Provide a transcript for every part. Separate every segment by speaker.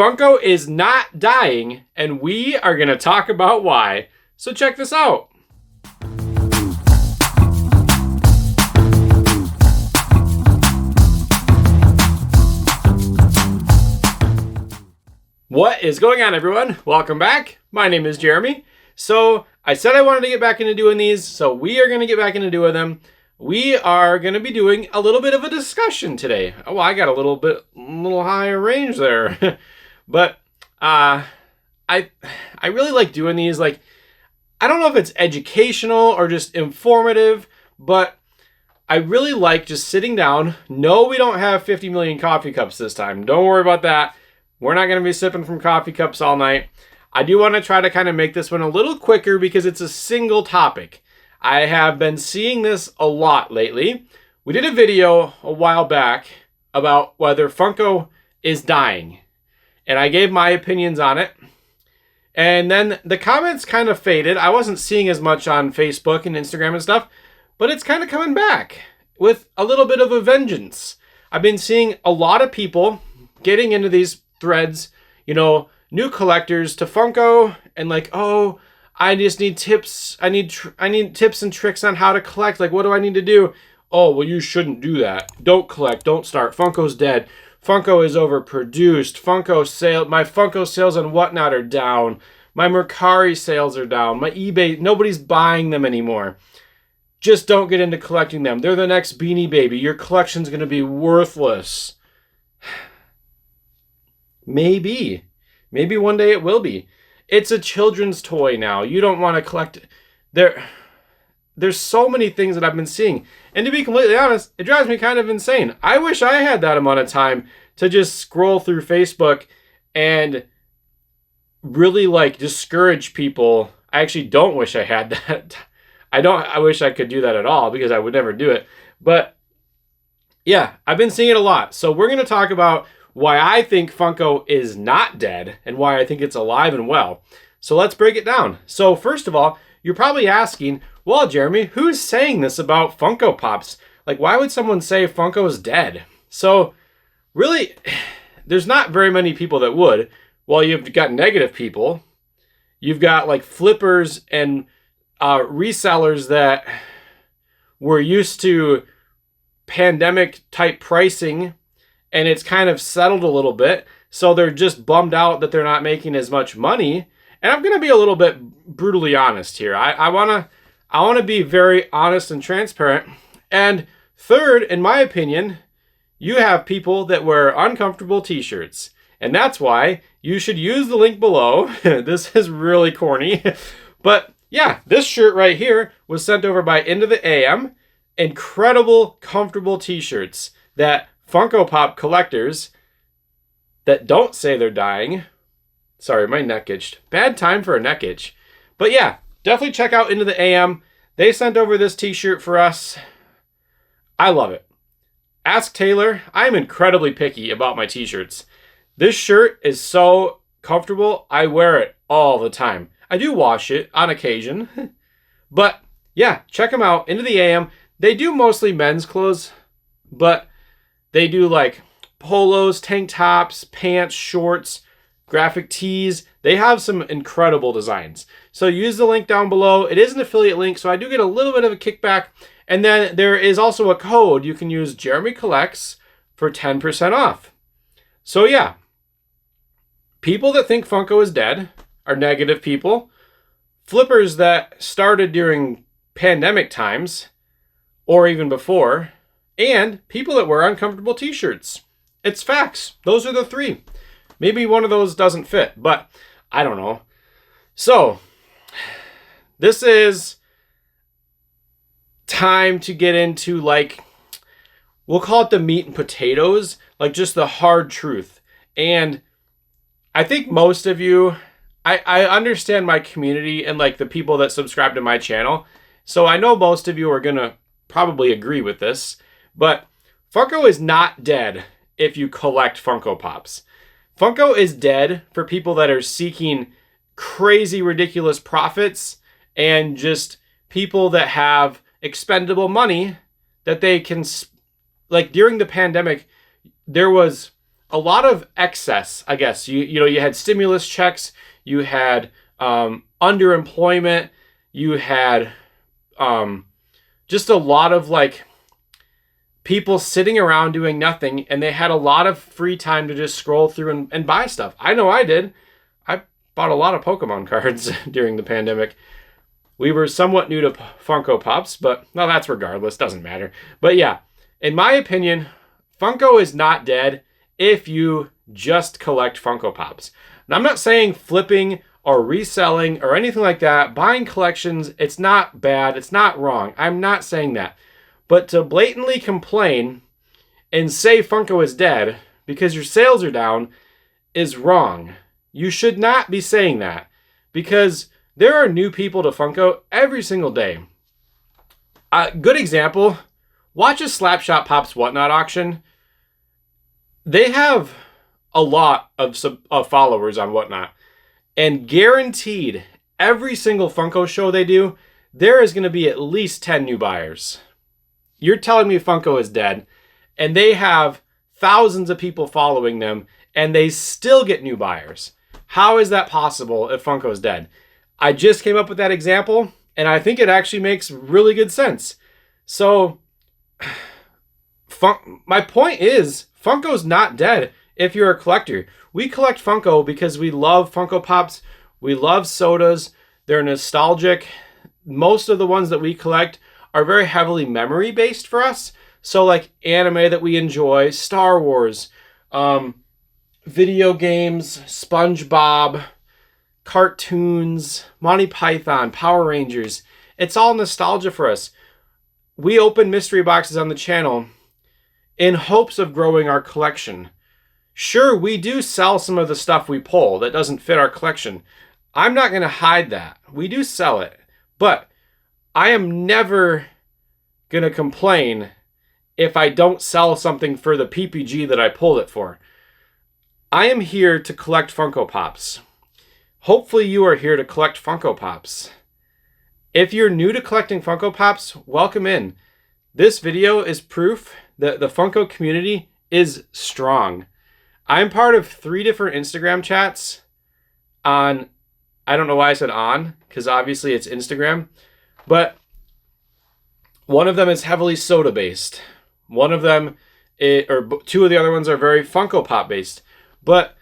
Speaker 1: Funko is not dying, and we are going to talk about why. So check this out. What is going on, everyone? Welcome back. My name is Jeremy. So I said I wanted to get back into doing these, so we are going to get back into doing them. We are going to be doing a little bit of a discussion today. Oh, I got a little higher range there. But I really like doing these. Like, I don't know if it's educational or just informative, but I really like just sitting down. No, we don't have 50 million coffee cups this time. Don't worry about that. We're not going to be sipping from coffee cups all night. I do want to try to kind of make this one a little quicker because it's a single topic. I have been seeing this a lot lately. We did a video a while back about whether Funko is dying, and I gave my opinions on it. And then the comments kind of faded. I wasn't seeing as much on Facebook and Instagram and stuff, but it's kind of coming back with a little bit of a vengeance. I've been seeing a lot of people getting into these threads, new collectors to Funko, and like, oh, I just need tips. I need tips and tricks on how to collect. Like, what do I need to do? Oh, well, you shouldn't do that. Don't collect. Don't start. Funko's dead. Funko is overproduced. My Funko sales on Whatnot are down. My Mercari sales are down. My eBay, nobody's buying them anymore. Just don't get into collecting them. They're the next Beanie Baby. Your collection's going to be worthless. Maybe one day it will be. It's a children's toy now. You don't want to collect it. There's so many things that I've been seeing. And to be completely honest, it drives me kind of insane. I wish I had that amount of time to just scroll through Facebook and really discourage people. I actually don't wish I had that. I wish I could do that at all because I would never do it. But yeah, I've been seeing it a lot. So we're going to talk about why I think Funko is not dead and why I think it's alive and well. So let's break it down. So first of all, you're probably asking, well, Jeremy, who's saying this about Funko Pops? Like, why would someone say Funko is dead? So really, there's not very many people that would. Well, you've got negative people. You've got flippers and resellers that were used to pandemic type pricing, and it's kind of settled a little bit. So they're just bummed out that they're not making as much money. And I'm going to be a little bit brutally honest here. I want to be very honest and transparent. And third, in my opinion, you have people that wear uncomfortable t-shirts. And that's why you should use the link below. This is really corny. But yeah, this shirt right here was sent over by Into the AM. Incredible, comfortable t-shirts that Funko Pop collectors that don't say they're dying. Sorry, my neck itched. Bad time for a neck itch. But yeah, definitely check out Into the AM. They sent over this t-shirt for us. I love it. Ask Taylor. I'm incredibly picky about my t-shirts. This shirt is so comfortable. I wear it all the time. I do wash it on occasion. But yeah, check them out. Into the AM. They do mostly men's clothes, but they do polos, tank tops, pants, shorts, graphic tees. They have some incredible designs. So use the link down below. It is an affiliate link, so I do get a little bit of a kickback. And then there is also a code. You can use Jeremy Collects for 10% off. So yeah, people that think Funko is dead are negative people. Flippers that started during pandemic times or even before, and people that wear uncomfortable t-shirts. It's facts. Those are the three. Maybe one of those doesn't fit, but I don't know. So this is time to get into we'll call it the meat and potatoes, just the hard truth. And I think most of you, I understand my community and the people that subscribe to my channel. So I know most of you are going to probably agree with this, but Funko is not dead if you collect Funko Pops. Funko is dead for people that are seeking crazy, ridiculous profits and just people that have expendable money that they can, during the pandemic, there was a lot of excess, I guess. You had stimulus checks, you had underemployment, you had just a lot of like people sitting around doing nothing, and they had a lot of free time to just scroll through and buy stuff. I know I did. I bought a lot of Pokemon cards during the pandemic. We were somewhat new to Funko Pops, but well, that's regardless, doesn't matter. But yeah, in my opinion, Funko is not dead if you just collect Funko Pops. And I'm not saying flipping or reselling or anything like that. Buying collections, it's not bad, it's not wrong. I'm not saying that. But to blatantly complain and say Funko is dead because your sales are down is wrong. You should not be saying that, because there are new people to Funko every single day. A good example, watch a Slapshot Pops Whatnot auction. They have a lot of followers on Whatnot. And guaranteed, every single Funko show they do, there is going to be at least 10 new buyers. You're telling me Funko is dead, and they have thousands of people following them, and they still get new buyers. How is that possible if Funko is dead? I just came up with that example, and I think it actually makes really good sense. So, my point is, Funko's not dead if you're a collector. We collect Funko because we love Funko Pops. We love sodas. They're nostalgic. Most of the ones that we collect are very heavily memory based for us. So like anime that we enjoy, Star Wars, video games, SpongeBob, cartoons, Monty Python, Power Rangers. It's all nostalgia for us. We open mystery boxes on the channel in hopes of growing our collection. Sure, we do sell some of the stuff we pull that doesn't fit our collection. I'm not going to hide that. We do sell it. But I am never going to complain if I don't sell something for the PPG that I pulled it for. I am here to collect Funko Pops. Hopefully you are here to collect Funko Pops. If you're new to collecting Funko Pops, welcome in. This video is proof that the Funko community is strong. I'm part of 3 different Instagram chats on, I don't know why I said on, because obviously it's Instagram, but one of them is heavily soda based. One of them, or 2 of the other ones are very Funko Pop based. But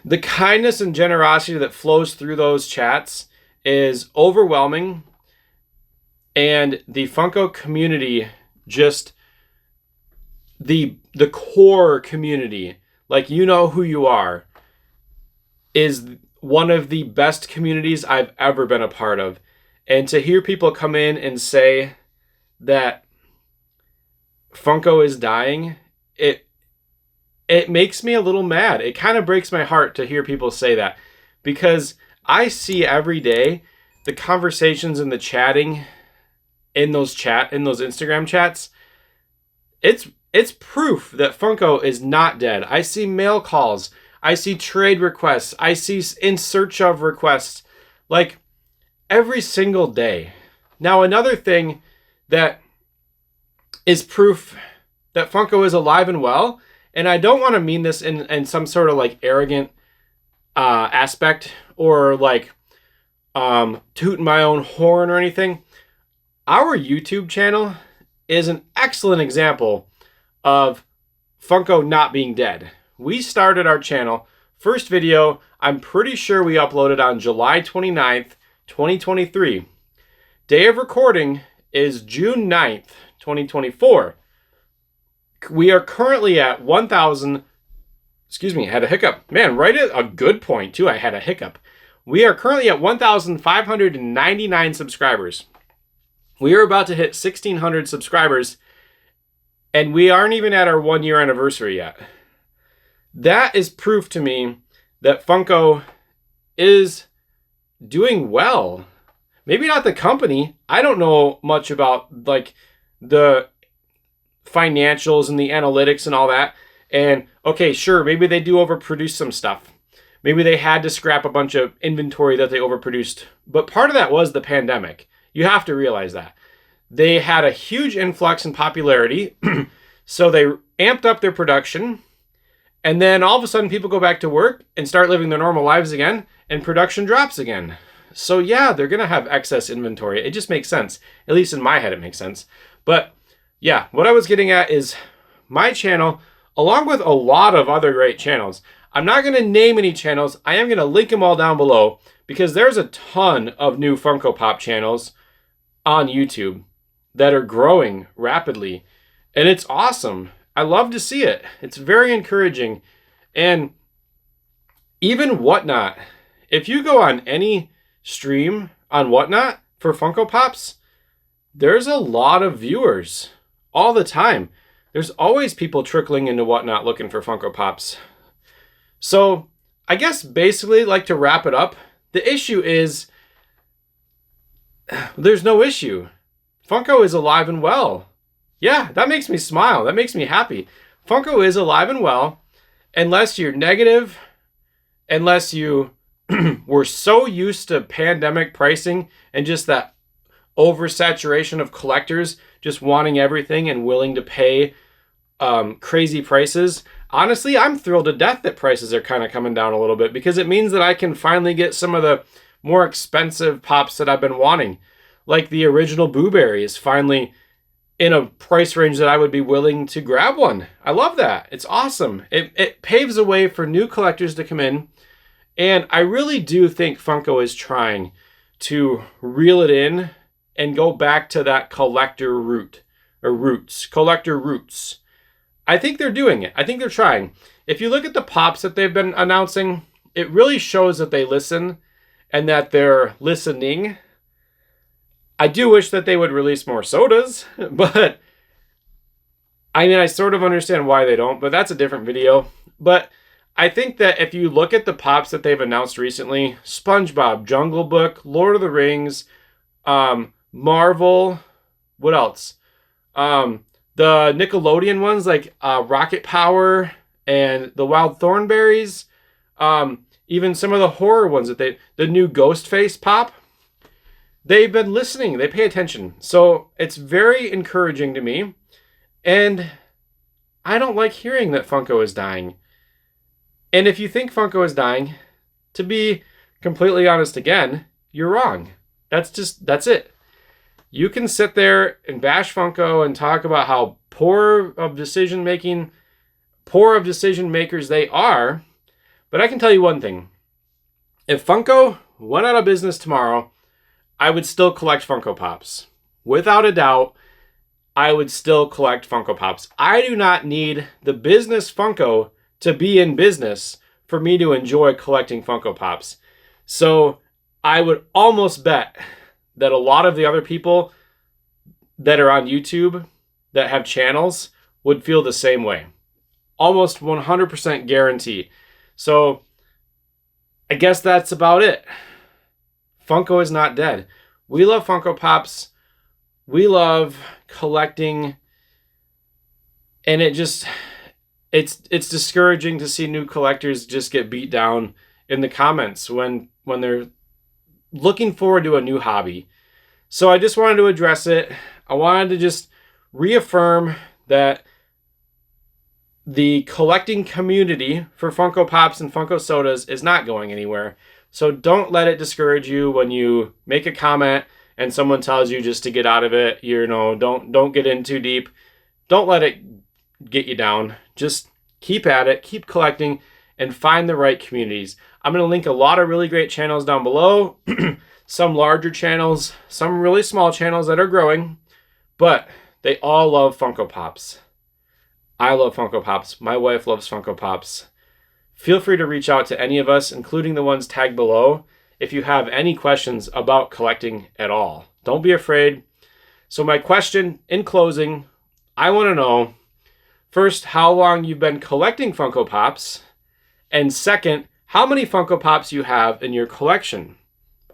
Speaker 1: the kindness and generosity that flows through those chats is overwhelming. And the Funko community, just the core community, like you know who you are, is one of the best communities I've ever been a part of. And to hear people come in and say that Funko is dying, it makes me a little mad. It kind of breaks my heart to hear people say that, because I see every day the conversations and the chatting in those Instagram chats. It's proof that Funko is not dead. I see mail calls. I see trade requests. I see in search of requests, like every single day. Now, another thing that is proof that Funko is alive and well, and I don't want to mean this in some sort of like arrogant aspect or like tooting my own horn or anything. Our YouTube channel is an excellent example of Funko not being dead. We started our channel, first video, I'm pretty sure we uploaded on July 29th, 2023. Day of recording is June 9th, 2024. We are currently at 1,000, excuse me, I had a hiccup. Man, right at a good point too, I had a hiccup. We are currently at 1,599 subscribers. We are about to hit 1,600 subscribers, and we aren't even at our 1-year anniversary yet. That is proof to me that Funko is doing well. Maybe not the company. I don't know much about like the financials and the analytics and all that. And okay, sure, maybe they do overproduce some stuff. Maybe they had to scrap a bunch of inventory that they overproduced. But part of that was the pandemic. You have to realize that. They had a huge influx in popularity, so they amped up their production. And then all of a sudden people go back to work and start living their normal lives again, and production drops again. So yeah, they're going to have excess inventory. It just makes sense. At least in my head, it makes sense. But yeah, what I was getting at is my channel, along with a lot of other great channels. I'm not going to name any channels. I am going to link them all down below because there's a ton of new Funko Pop channels on YouTube that are growing rapidly. And it's awesome. I love to see it. It's very encouraging. And even Whatnot, if you go on any stream on Whatnot for Funko Pops, there's a lot of viewers all the time. There's always people trickling into Whatnot looking for Funko Pops. So I guess basically, like, to wrap it up, the issue is there's no issue. Funko is alive and well. Yeah, that makes me smile. That makes me happy. Funko is alive and well, unless you're negative, unless you were so used to pandemic pricing and just that oversaturation of collectors just wanting everything and willing to pay crazy prices. Honestly, I'm thrilled to death that prices are kind of coming down a little bit because it means that I can finally get some of the more expensive pops that I've been wanting. Like the original Boo Berry is finally in a price range that I would be willing to grab one. I love that. It's awesome. It paves a way for new collectors to come in. And I really do think Funko is trying to reel it in and go back to that collector collector roots. I think they're doing it. I think they're trying. If you look at the pops that they've been announcing, it really shows that they listen and that they're listening. I do wish that they would release more sodas, but I mean, I sort of understand why they don't, but that's a different video. But I think that if you look at the pops that they've announced recently, SpongeBob, Jungle Book, Lord of the Rings, Marvel, what else? The Nickelodeon ones like Rocket Power and the Wild Thornberries, even some of the horror ones that the new Ghostface pop, they've been listening. They pay attention. So it's very encouraging to me. And I don't like hearing that Funko is dying. And if you think Funko is dying, to be completely honest again, you're wrong. That's it. You can sit there and bash Funko and talk about how poor of decision makers they are. But I can tell you one thing. If Funko went out of business tomorrow, I would still collect Funko Pops. Without a doubt, I would still collect Funko Pops. I do not need the business Funko to be in business for me to enjoy collecting Funko Pops. So I would almost bet that a lot of the other people that are on YouTube that have channels would feel the same way. Almost 100% guarantee. So I guess that's about it. Funko is not dead. We love Funko Pops. We love collecting. And it's discouraging to see new collectors just get beat down in the comments when they're looking forward to a new hobby. So I just wanted to address it. I wanted to just reaffirm that the collecting community for Funko Pops and Funko Sodas is not going anywhere. So don't let it discourage you when you make a comment and someone tells you just to get out of it. Don't get in too deep. Don't let it get you down. Just keep at it, keep collecting, and find the right communities. I'm going to link a lot of really great channels down below. Some larger channels, some really small channels that are growing, but they all love Funko Pops. I love Funko Pops. My wife loves Funko Pops. Feel free to reach out to any of us, including the ones tagged below, if you have any questions about collecting at all. Don't be afraid. So my question in closing, I want to know, first, how long you've been collecting Funko Pops, and second, how many Funko Pops you have in your collection.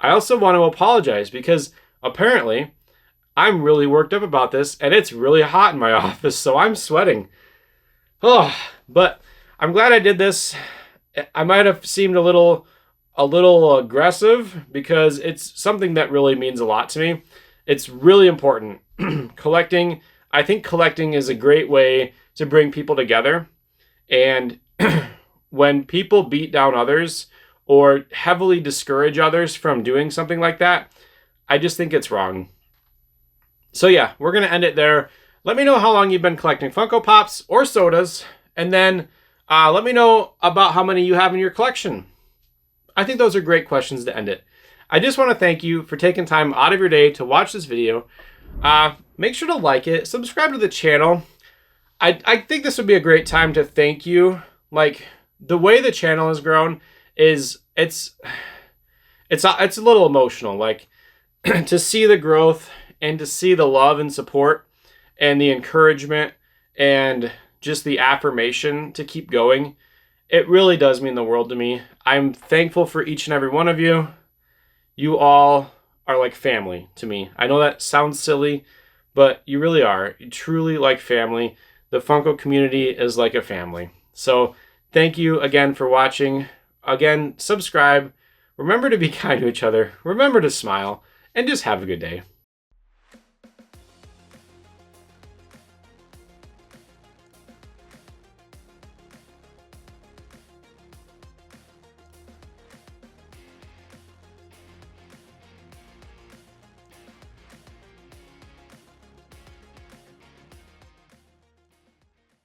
Speaker 1: I also want to apologize because apparently I'm really worked up about this and it's really hot in my office, so I'm sweating. Oh, but I'm glad I did this. I might have seemed a little aggressive because it's something that really means a lot to me. It's really important. I think collecting is a great way to bring people together. And when people beat down others or heavily discourage others from doing something like that, I just think it's wrong. So yeah, we're going to end it there. Let me know how long you've been collecting Funko Pops or sodas, and then let me know about how many you have in your collection. I think those are great questions to end it. I just want to thank you for taking time out of your day to watch this video. Make sure to like it, subscribe to the channel. I think this would be a great time to thank you. Like, the way the channel has grown is it's a little emotional. Like, to see the growth and to see the love and support and the encouragement and just the affirmation to keep going, it really does mean the world to me. I'm thankful for each and every one of you. You all are like family to me. I know that sounds silly, but you really are. You truly like family. The Funko community is like a family. So thank you again for watching. Again, subscribe. Remember to be kind to each other. Remember to smile. And just have a good day.